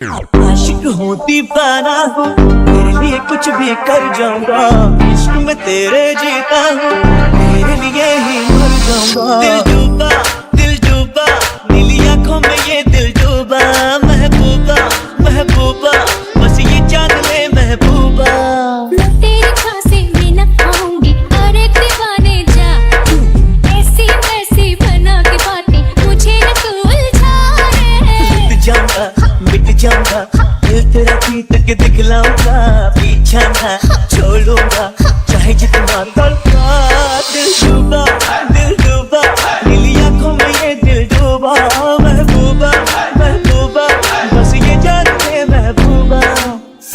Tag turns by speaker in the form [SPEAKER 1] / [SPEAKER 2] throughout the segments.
[SPEAKER 1] आशिक हूँ दीवाना हूँ, तेरे लिए कुछ भी कर जाऊंगा। इश्क में तेरे जीता हूँ, तेरे लिए ही मर जाऊंगा। दिल डूबा नीली आंखों में ये दिल डूबा। महबूबा महबूबा बस ये जान ले महबूबा।
[SPEAKER 2] मैं तेरे फांसी में न आऊंगी, अरे दीवाने जा। ऐसी वैसी बना के बातें मुझे न तू उलझा रे।
[SPEAKER 1] लुट जाऊंगा मिट जाऊंगा, दिल तेरा जी तक दिखलाऊंगा। पीछा ना छोड़ूंगा चाहे जितना तड़पा। दिल डूबा नीली आंखों में ये दिल डूबा। महबूबा महबूबा बस ये जान ले महबूबा।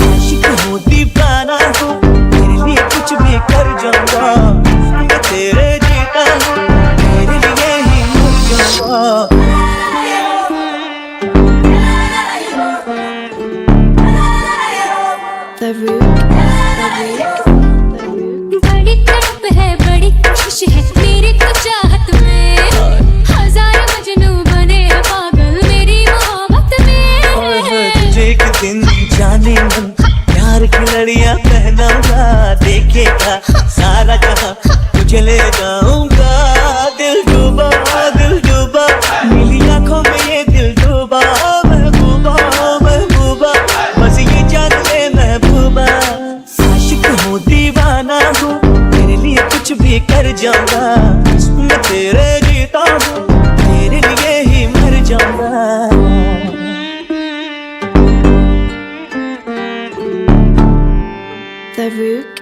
[SPEAKER 1] आशिक हूँ दीवाना हूँ, तेरे लिए कुछ भी कर जाऊंगा। मैं तेरे जीता हूँ, तेरे लिए ही मर जाऊंगा।
[SPEAKER 2] बड़ी तड़प है बड़ी कोशिश है मेरी तो चाहत में। हजार मजनू बने हैं पागल मेरी मोहब्बत में।
[SPEAKER 1] तुझे एक दिन जाने मन प्यार की लड़ियां पहनाऊंगा। देखेगा सारा जहां तुझे ले जाऊंगा। दिल डूबा नीली आंखों में ये दिल डूबा। महबूबा महबूबा बस ये जान ले महबूबा। आशिक हूँ दीवाना हूँ, तेरे लिए कुछ भी कर जाऊंगा। मैं तेरे जीता हूँ, तेरे लिए ही मर जाऊंगा।
[SPEAKER 3] The Root